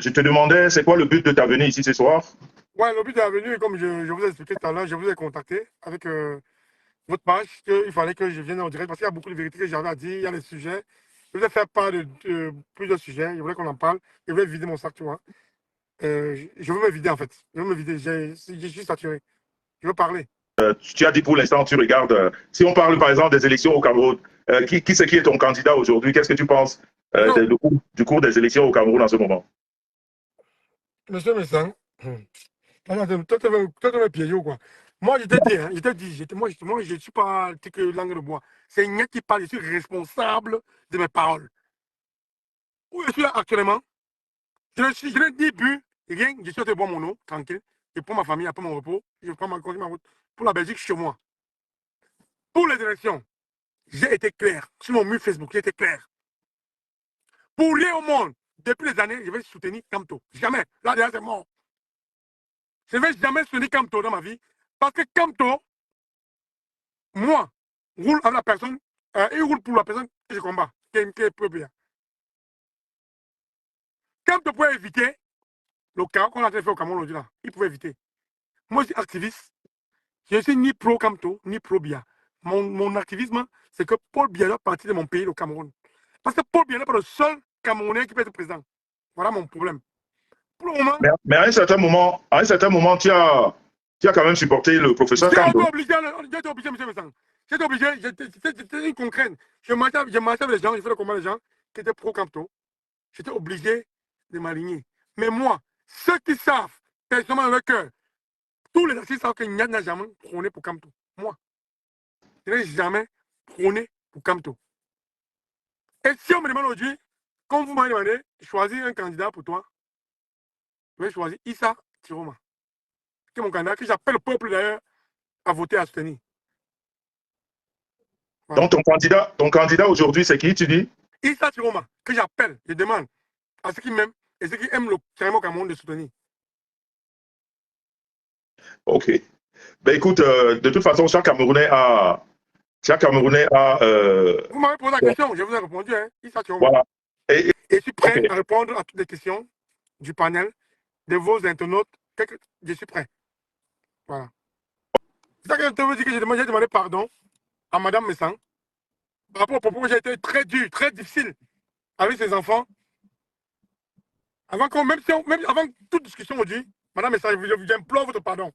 je te demandais, c'est quoi le but de ta venue ici ce soir? Ouais, le but de la venue, comme je vous ai expliqué tout à l'heure, je vous ai contacté avec votre page, qu'il fallait que je vienne en direct parce qu'il y a beaucoup de vérités que j'avais à dire, il y a des sujets. Je voulais faire part de plusieurs sujets, je voulais qu'on en parle, je voulais vider mon sac, tu vois. Je veux me vider en fait, je veux me vider, je suis saturé, je veux parler. Tu as dit pour l'instant, tu regardes. Si on parle par exemple des élections au Cameroun, qui c'est qui est ton candidat aujourd'hui? Qu'est-ce que tu penses Non, du cours des élections au Cameroun en ce moment? monsieur Messan, toi, tu veux me piéger ou quoi? Moi, je t'ai dit, hein, moi, je ne suis pas que langue de bois. C'est Nia qui parle, je suis responsable de mes paroles. Où je suis actuellement, je n'ai ni bu, rien, je suis en train de boire mon eau, tranquille. Je prends ma famille après mon repos, je prends ma route pour la Belgique chez moi. Pour les élections, j'ai été clair. Sur mon mur Facebook, j'ai été clair. Pour rien au monde, depuis les années, je vais soutenir Kamto. Jamais. Là, déjà, c'est mort. Je ne vais jamais soutenir Kamto dans ma vie. Parce que Kamto, moi, roule avec la personne, il roule pour la personne que je combats, qui est peu bien. Kamto pouvait éviter le chaos qu'on a fait au Cameroun aujourd'hui là. Il pouvait éviter. Moi, je suis activiste. Je ne suis ni pro Kamto, ni pro Bia. Mon activisme, c'est que Paul Biya doit partir de mon pays, le Cameroun. Parce que Paul Biya n'est pas le seul Camerounais qui peut être président. Voilà mon problème. Pour le moment, Mais à un certain moment, tu as quand même supporté le professeur j'ai Kando. été obligé, monsieur Messan. J'étais obligé, j'étais une concrète. Je marchais avec les gens, je faisais le combat des gens qui étaient pro Kamto. J'étais obligé de m'aligner. Mais moi, ceux qui savent, personnellement dans leur cœur, tous les artistes savent que Niad n'a jamais prôné pour Kamto. Moi, je n'ai jamais prôné pour Kamto. Et si on me demande aujourd'hui, comme vous m'avez demandé, choisir un candidat pour toi, je vais choisir Issa Tiroma, qui est mon candidat, que j'appelle le peuple d'ailleurs à voter, à soutenir. Voilà. Donc ton candidat aujourd'hui, c'est qui, tu dis? Issa Tiroma, que j'appelle, je demande à ceux qui m'aiment et ceux qui aiment le Cameroun de soutenir. Ok. Ben écoute, de toute façon, chaque Camerounais a Vous m'avez posé la question, je vous ai répondu, hein, Issa Tiroma. voilà. Et je suis Ok. prêt à répondre à toutes les questions du panel, de vos internautes. Je suis prêt. Voilà. C'est ça que je te veux dire que j'ai demandé pardon à Madame Messan par rapport au propos que j'ai été très dur, très difficile avec ses enfants. Même avant toute discussion aujourd'hui, Madame Messan, j'implore votre pardon.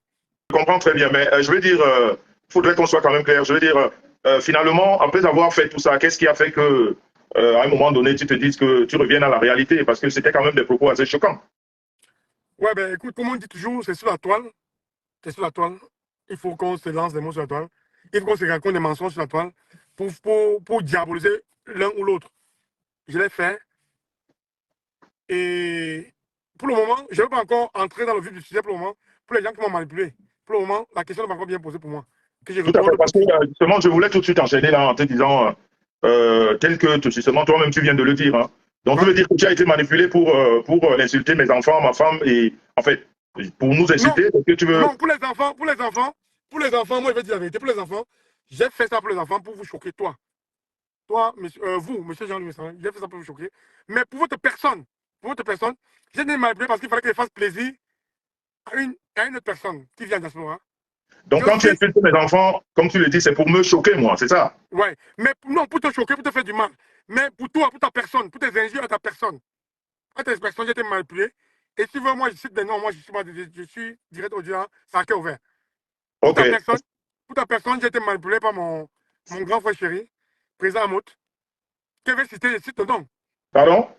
Je comprends très bien, mais je veux dire, faudrait qu'on soit quand même clair. Je veux dire, finalement, après avoir fait tout ça, qu'est-ce qui a fait que, à un moment donné, tu te dises que tu reviennes à la réalité? Parce que c'était quand même des propos assez choquants. Ouais, ben écoute, comme on dit toujours, c'est sur la toile. C'est sur la toile. Il faut qu'on se lance des mots sur la toile. Il faut qu'on se raconte des mensonges sur la toile pour diaboliser l'un ou l'autre. Je l'ai fait. Et pour le moment, je ne vais pas encore entrer dans le vif du sujet pour le moment. Pour les gens qui m'ont manipulé. Pour le moment, la question n'est pas encore bien posée pour moi. Que je Tout à fait, réponde parce que précis. justement, je voulais tout de suite enchaîner là en te disant, tel que justement toi-même tu viens de le dire. Hein. Donc, tu Ouais. veux dire que tu as été manipulé pour insulter mes enfants, ma femme, et en fait, pour nous Non, inciter, est-ce que tu veux. non, pour les enfants, moi je vais dire la vérité, pour les enfants, j'ai fait ça pour les enfants pour vous choquer, toi, monsieur, vous, monsieur Jean-Louis, j'ai fait ça pour vous choquer. Mais pour votre personne, j'ai été manipulé parce qu'il fallait qu'elle fasse plaisir à une autre personne qui vient de la diaspora. Donc, Je quand tu suis, insultes mes enfants, comme tu le dis, c'est pour me choquer, moi, c'est ça? ouais, mais non, pour te choquer, pour te faire du mal. Mais pour toi, pour ta personne, pour tes injures à ta personne, à tes personnes, j'ai été manipulé. Et si vraiment moi, je cite des noms, moi, je suis direct au diable, ça a cœur ouvert. Pour Ok. ta personne, j'ai été manipulé par mon grand frère chéri, président Amout, qui avait cité, je cite le nom. Pardon?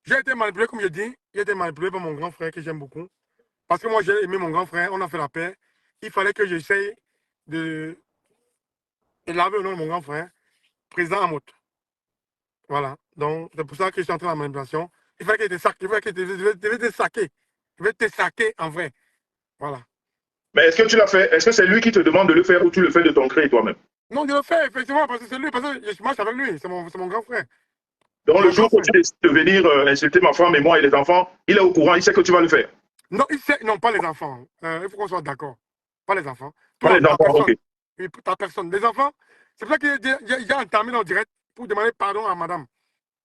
J'ai été manipulé, comme je dis, j'ai été manipulé par mon grand frère que j'aime beaucoup. Parce que moi, j'ai aimé mon grand frère, on a fait la paix. Il fallait que j'essaye de laver le nom de mon grand frère, président Amout. Voilà. Donc, c'est pour ça que je suis entré dans la manipulation. Il fallait qu'il te saque, il fallait qu'il te saquer. Il va te saquer en vrai. Voilà. Mais est-ce que tu l'as fait? Est-ce que c'est lui qui te demande de le faire ou tu le fais de ton gré toi-même? Non, je le fais, effectivement, parce que c'est lui, parce que je marche avec lui. C'est mon grand frère. Donc, le Mon jour grand où frère. tu décides de venir insulter ma femme et moi et les enfants, il est au courant, il sait que tu vas le faire. Non, il sait, non, pas les enfants. Il faut qu'on soit d'accord. Pas les enfants. Pas Toi, les ta enfants, ok. personne. Et ta personne. Les enfants, c'est pour ça qu'il y a entamé dans le direct pour demander pardon à madame.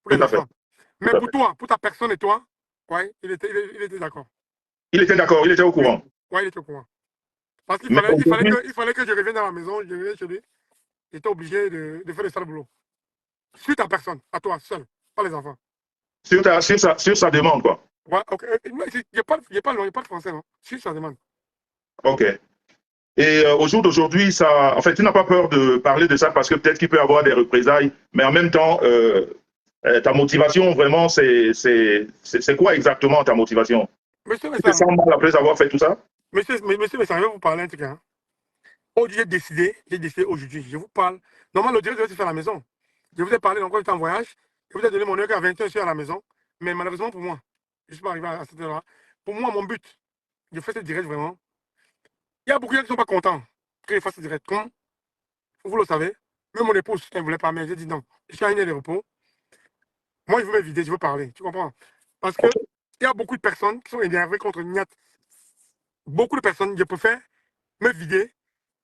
Pour Tout les à fait. enfants. Tout Mais à pour fait. toi, pour ta personne et toi, Ouais, il était d'accord. Il était d'accord, il était au Oui, courant. ouais, il était au courant. Parce qu'il Mais fallait, aujourd'hui, il fallait que je revienne dans la maison, je revienne chez lui. J'étais obligé de faire le sale boulot. Suite à personne, à toi, seul, pas les enfants. sur sa demande, quoi. Ouais, ok. Il n'y a, pas de français, non? Si, ça demande. OK. Et au jour d'aujourd'hui, ça, en fait, tu n'as pas peur de parler de ça parce que peut-être qu'il peut y avoir des représailles, mais en même temps, ta motivation, vraiment, c'est quoi exactement ta motivation? Monsieur Tu te Messam, sens mal après avoir fait tout ça? monsieur Messam, je vais vous parler un truc. Hein. Aujourd'hui, j'ai décidé aujourd'hui. Je vous parle. Normalement, le direct devait se faire à la maison. Je vous ai parlé, donc quand j'étais en voyage. Je vous ai donné mon heure à 21h, je suis à la maison. Mais malheureusement pour moi, je ne suis pas arrivé à cette heure-là. Pour moi, mon but, je fais ce direct vraiment. Il y a beaucoup de gens qui ne sont pas contents que je fasse ce direct. Comme vous le savez, même mon épouse, elle ne voulait pas, mais j'ai dit non. Je suis à une heure de repos. Moi, je veux me vider, je veux parler. Tu comprends? Parce que OK. il y a beaucoup de personnes qui sont énervées contre Niat. Beaucoup de personnes, je préfère me vider.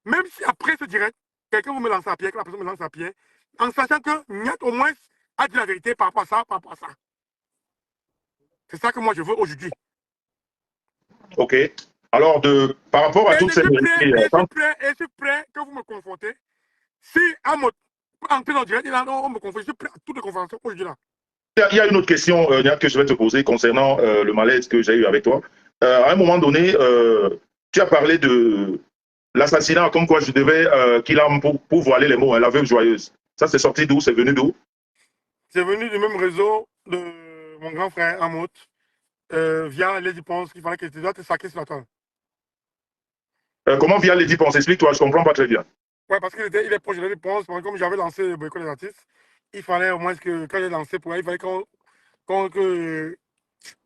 Même si après ce direct, quelqu'un vous me lance à pied, que la personne me lance à pied, en sachant que Niat au moins a dit la vérité par rapport à ça, par rapport à ça. C'est ça que moi je veux aujourd'hui. OK. Alors, par rapport à Et toutes ces vérités, je suis prêt que vous me confrontez. Si à mon entrer dans le direct, on me confronte, je suis prêt à toutes les confrontations aujourd'hui là. il y a une autre question, Nihat, que je vais te poser concernant le malaise que j'ai eu avec toi. À un moment donné, tu as parlé de l'assassinat, comme quoi je devais qu'il a pour voiler les mots, hein, la veuve joyeuse. Ça, c'est sorti d'où? C'est venu d'où? C'est venu du même réseau de mon grand frère Amot, via les dépenses qu'il fallait que tu dois te saquer sur la toile. Comment vient Lady Ponce? Explique-toi, je comprends pas très bien. Ouais, parce qu'il il est proche de la dépense. Comme j'avais lancé le boycott des artistes, il fallait au moins que quand j'ai lancé pour elle, il fallait que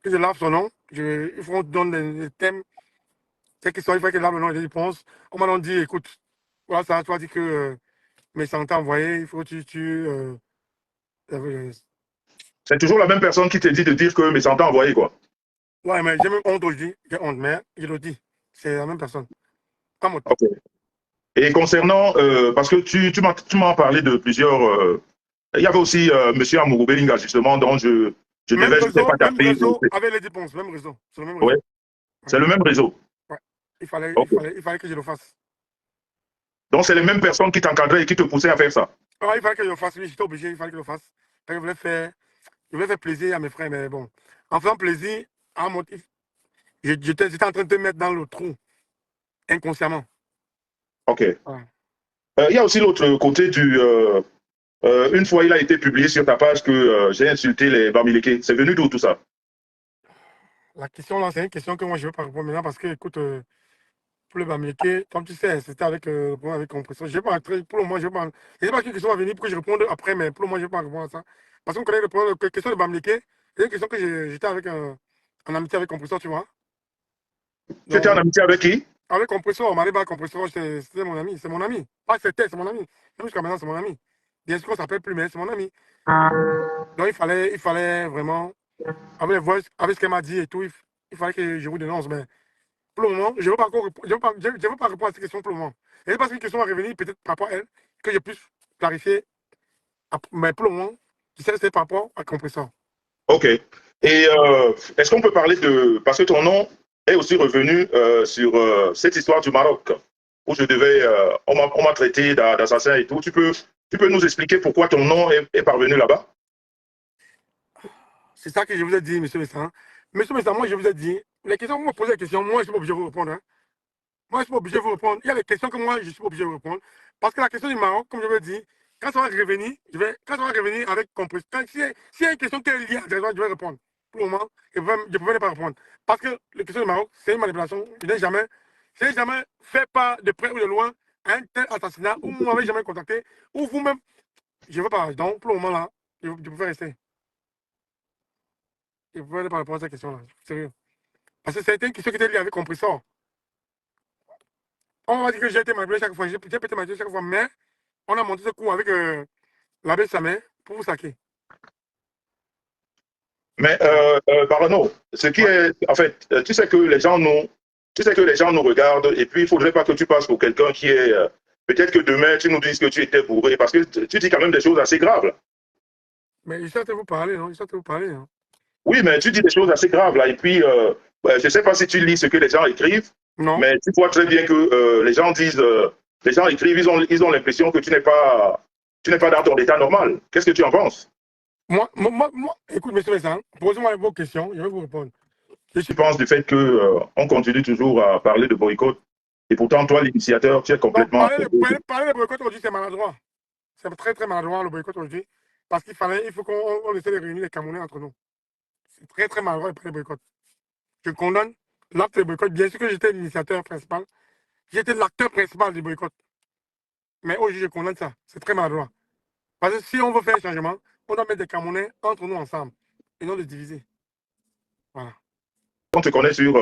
je lave son nom. Il faut qu'on donne des thèmes. C'est qu'il il fallait que je lave le nom et des dépenses. On m'a donc dit, écoute, voilà, ça, tu as dit que mes santé envoyé, il faut que C'est toujours la même personne qui te dit de dire que mes santé envoyé, quoi. ouais, mais j'ai même honte aujourd'hui. J'ai honte, mais je le dis. C'est la même personne. Amot. Ok. Et concernant, parce que tu m'as parlé de plusieurs. Il y avait aussi Monsieur Amourou Belinga, justement, dont je devais, je ne sais pas Même taper. réseau avec les dépenses, même réseau. C'est le même Ouais, réseau. Ouais, c'est le même réseau. ouais. Ok. Il fallait que je le fasse. Donc, c'est les mêmes personnes qui t'encadraient et qui te poussaient à faire ça. Ah, il fallait que je le fasse, oui, j'étais obligé, il fallait que je le fasse. Je voulais faire plaisir à mes frères, mais bon. En faisant plaisir, à mon, j'étais en train de te mettre dans le trou, inconsciemment. Ok. Voilà. Il y a aussi l'autre côté du. Une fois, il a été publié sur ta page que j'ai insulté les Bamileke. C'est venu d'où tout ça? La question là, c'est une question que moi je ne veux pas répondre maintenant parce que, écoute, pour le Bamileke, comme tu sais, c'était avec le problème avec compression. Je ne vais pas entrer, pour le moment, je ne vais pas. Je ne sais pas qu'une question va venir pour que je réponde après, mais pour le moment, je ne vais pas répondre à ça. Parce qu'on connaît le problème, la question de Bamileke, c'est une question que j'étais avec en amitié avec compresseur, tu vois. Tu étais en Donc, amitié avec qui? avec compresseur, Mariba compresseur, c'était mon ami, c'est mon ami. Pas c'était, c'est mon ami. Même jusqu'à maintenant, c'est mon ami. Bien sûr qu'on ne s'appelle plus, mais c'est mon ami. Donc il fallait vraiment, avec les voices, avec ce qu'elle m'a dit et tout, il fallait que je vous dénonce. Mais pour le moment, je ne veux pas encore je veux pas répondre à cette question pour le moment. Et parce qu'une question va revenir peut-être par rapport à elle, que je puisse clarifier. Mais pour le moment, je sais que c'est par rapport à compresseur. Ok. Et est-ce qu'on peut parler de. Parce que ton nom est aussi revenu sur cette histoire du Maroc, où je devais. On m'a traité d'assassin et tout. Tu peux nous expliquer pourquoi ton nom est parvenu là-bas? C'est ça que je vous ai dit, monsieur Messan. Monsieur Messan, moi je vous ai dit, les questions, vous me posez des questions, moi je ne suis pas obligé de vous répondre. Hein. Moi, je ne suis pas obligé de vous répondre. Il y a des questions que moi, je ne suis pas obligé de vous répondre. Parce que la question du Maroc, comme je vous l'ai dit, quand ça va revenir, quand ça va revenir avec compréhension, s'il y a une question qui est liée à je vais répondre. Pour le moment, je ne peux pas répondre. Parce que la question du Maroc, c'est une manipulation. Je n'ai jamais fait pas de près ou de loin un tel assassinat où vous ne m'avez jamais contacté, ou vous-même, je ne veux pas. Donc, pour le moment, là, je préfère rester. Je ne peux pas répondre à cette question-là. Sérieux. Parce que c'était une question qui était liée avec compresseur. On va dire que j'ai été manipulé chaque fois. J'ai été manipulé chaque fois, mais on a monté ce coup avec l'abbé Samet pour vous saquer. Mais Barano, ce qui Ouais. est. En fait, tu sais que les gens nous. Tu sais que les gens nous regardent et puis il ne faudrait pas que tu passes pour quelqu'un qui est. Peut-être que demain, tu nous dises que tu étais bourré parce que tu dis quand même des choses assez graves. Mais je suis en train de vous parler, non? Je suis en train de vous parler. Hein. Oui, mais tu dis des choses assez graves là. Et puis, je ne sais pas si tu lis ce que les gens écrivent, Non. mais tu vois très bien que les gens disent, les gens écrivent, ils ont l'impression que tu n'es pas dans ton état normal. Qu'est-ce que tu en penses? Moi, écoute, monsieur Vincent, posez-moi vos questions, je vais vous répondre. Tu penses du fait que on continue toujours à parler de boycott et pourtant toi, l'initiateur, tu es Donc, complètement. parler de boycott aujourd'hui, c'est maladroit. C'est très, très maladroit le boycott aujourd'hui. Parce il faut qu'on essaie de réunir les Camerounais entre nous. C'est très, très maladroit de parler de boycott. Je condamne l'acte de boycott. Bien sûr que j'étais l'initiateur principal. J'étais l'acteur principal du boycott. Mais aujourd'hui, je condamne ça. C'est très maladroit. Parce que si on veut faire un changement, on doit mettre des Camerounais entre nous ensemble et non les diviser. Voilà. On te connaît sur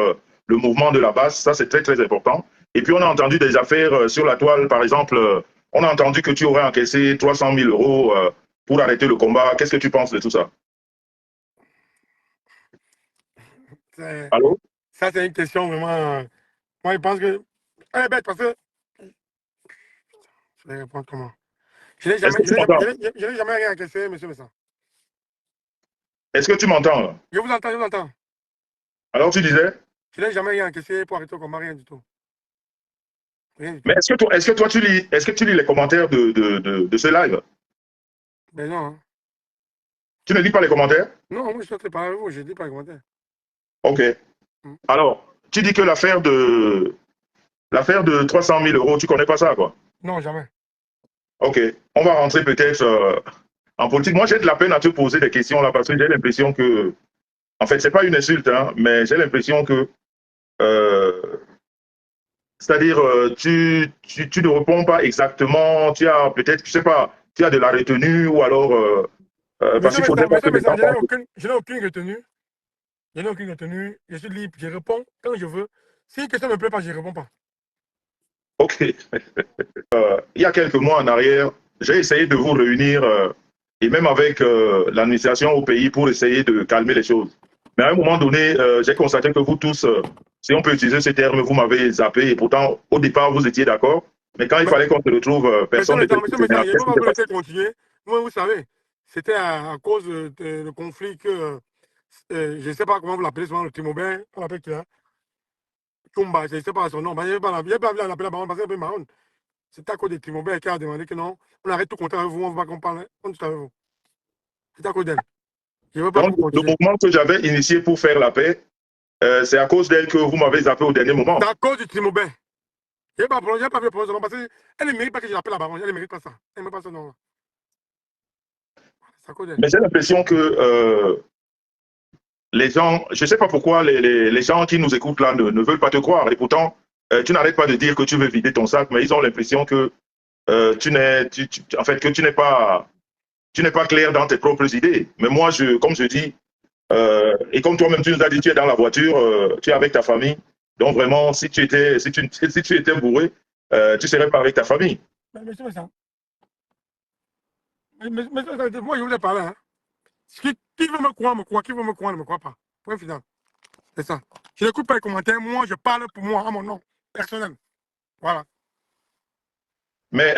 le mouvement de la base, ça c'est très très important. Et puis on a entendu des affaires sur la toile, par exemple, on a entendu que tu aurais encaissé 300 000 euros pour arrêter le combat. Qu'est-ce que tu penses de tout ça? Allô? Ça, c'est une question vraiment. Moi, je pense que. Elle est bête parce que. Je vais répondre comment? Je n'ai jamais rien encaissé, monsieur Messan. Est-ce que tu m'entends? Je vous entends, je vous entends. Alors tu disais? Je n'ai jamais rien encaissé pour arrêter le combat, rien du tout. Rien du tout. Mais est-ce que toi tu lis les commentaires de ce live? Mais non. Hein. Tu ne lis pas les commentaires? Non, moi je suis en train de parler avec vous, je ne lis pas les commentaires. Ok. Alors, tu dis que l'affaire de 300 000 euros, tu connais pas ça, quoi? Non, jamais. Ok. On va rentrer peut-être en politique. Moi, j'ai de la peine à te poser des questions là parce que j'ai l'impression que, en fait, c'est pas une insulte, hein, mais j'ai l'impression que, c'est-à-dire, tu ne réponds pas exactement. Tu as peut-être, je sais pas, tu as de la retenue ou alors parce qu'il faudrait pas que les gens pensent. Je n'ai aucune retenue. Je n'ai aucune retenue. Je suis libre. Je réponds quand je veux. Si une question ne me plaît pas, je ne réponds pas. Ok. Il y a quelques mois en arrière, j'ai essayé de vous réunir et même avec l'administration au pays pour essayer de calmer les choses. Mais à un moment donné, j'ai constaté que vous tous, si on peut utiliser ce terme, vous m'avez zappé et pourtant au départ vous étiez d'accord. Mais quand il fallait qu'on se retrouve, personne n'était. Monsieur, je ne vais pas vous laisser continuer. Moi, vous savez, c'était à cause de conflit que je ne sais pas comment vous l'appelez souvent, le Timobin, on l'appelle qui là? Tumba, je ne sais pas son nom. Je ne vais pas l'appeler la baronne parce que c'est un peu marron. C'est à cause de Timobin qui a demandé que non, on arrête tout compte avec vous, on ne va pas qu'on parle, on est avec vous. C'est à cause d'elle. Je ne veux pas Donc, vous le continuer. mouvement que j'avais initié pour faire la paix, c'est à cause d'elle que vous m'avez zappé au dernier moment. C'est à cause du Timobin. Je n'ai pas fait le son nom parce qu'elle ne mérite pas que je l'appelle la baronne. Elle ne mérite pas ça. Elle ne mérite pas ce nom. C'est à cause d'elle. Mais j'ai l'impression que les gens, je ne sais pas pourquoi les gens qui nous écoutent là ne veulent pas te croire. Et pourtant, tu n'arrêtes pas de dire que tu veux vider ton sac, mais ils ont l'impression que en fait, que tu n'es pas clair dans tes propres idées. Mais moi, comme je dis, et comme toi-même tu nous as dit, tu es dans la voiture, tu es avec ta famille. Donc vraiment, si tu étais bourré, tu serais pas avec ta famille. Monsieur Messan, moi je voulais parler. Hein. Qui veut me croire, me croit. Qui veut me croire, ne me croit pas. Point final. C'est ça. Je n'écoute pas les commentaires. Moi, je parle pour moi, à mon nom personnel. Voilà. Mais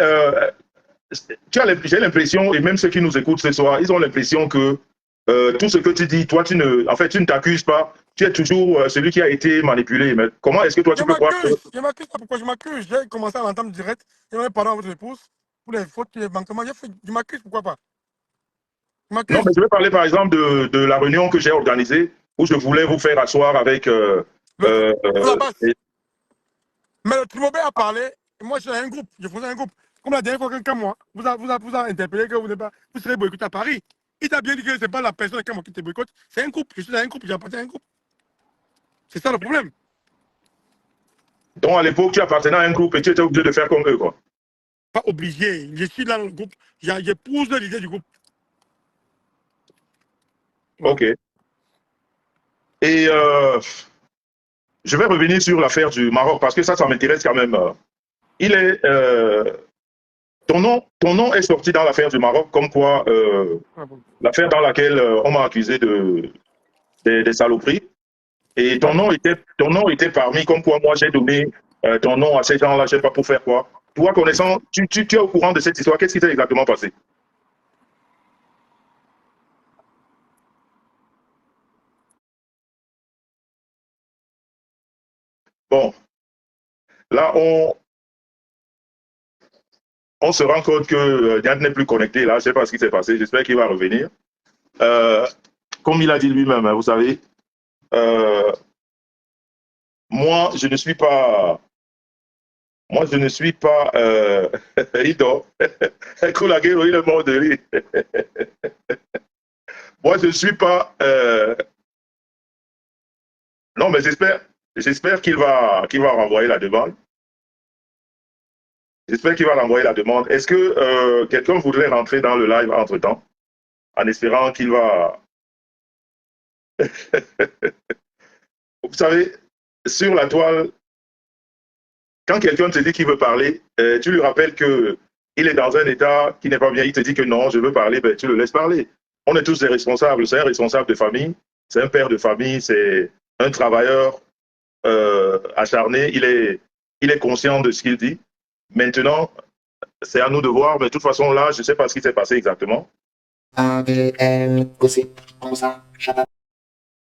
j'ai l'impression, et même ceux qui nous écoutent ce soir, ils ont l'impression que tout ce que tu dis, toi, tu ne t'accuses pas. Tu es toujours celui qui a été manipulé. Mais comment est-ce que toi, tu peux croire que... Je m'accuse, pourquoi je m'accuse? J'ai commencé à l'entendre direct. J'ai même parlé à votre épouse pour les fautes, les manquements. Je m'accuse, pourquoi pas? Non, mais je vais parler par exemple de la réunion que j'ai organisée où je voulais vous faire asseoir avec... la base. Mais le Timobé a parlé, et moi, j'ai un groupe. Je faisais un groupe. Comme la dernière fois, quelqu'un, moi, vous a interpellé que vous serez boycotté à Paris. Il t'a bien dit que ce n'est pas la personne qui te boycotte. C'est un groupe. Je suis dans un groupe. J'appartiens à un groupe. C'est ça le problème. Donc à l'époque, tu appartenais à un groupe et tu étais obligé de faire comme eux, quoi. Pas obligé. Je suis dans le groupe. J'épouse l'idée du groupe. Ok. Et je vais revenir sur l'affaire du Maroc parce que ça m'intéresse quand même. Ton nom est sorti dans l'affaire du Maroc, comme quoi l'affaire dans laquelle on m'a accusé des saloperies. Et ton nom était parmi, comme quoi moi j'ai donné ton nom à ces gens-là, je ne sais pas pour faire quoi. Toi, connaissant, tu es au courant de cette histoire, qu'est-ce qui s'est exactement passé? Bon, là, on se rend compte que Diane n'est plus connecté. Là, je ne sais pas ce qui s'est passé. J'espère qu'il va revenir. Comme il a dit lui-même, hein, vous savez, moi, je ne suis pas. Moi, je ne suis pas. Il dort. Il est mort de rire. Moi, je ne suis pas. Non, mais j'espère qu'il va renvoyer la demande. J'espère qu'il va renvoyer la demande. Est-ce que quelqu'un voudrait rentrer dans le live entre-temps, en espérant qu'il va. Vous savez, sur la toile, quand quelqu'un te dit qu'il veut parler, tu lui rappelles qu'il est dans un état qui n'est pas bien, il te dit que non, je veux parler, ben, tu le laisses parler. On est tous des responsables. C'est un responsable de famille, c'est un père de famille, c'est un travailleur acharné. Il est conscient de ce qu'il dit. Maintenant, c'est à nous de voir, mais de toute façon, là, je ne sais pas ce qui s'est passé exactement.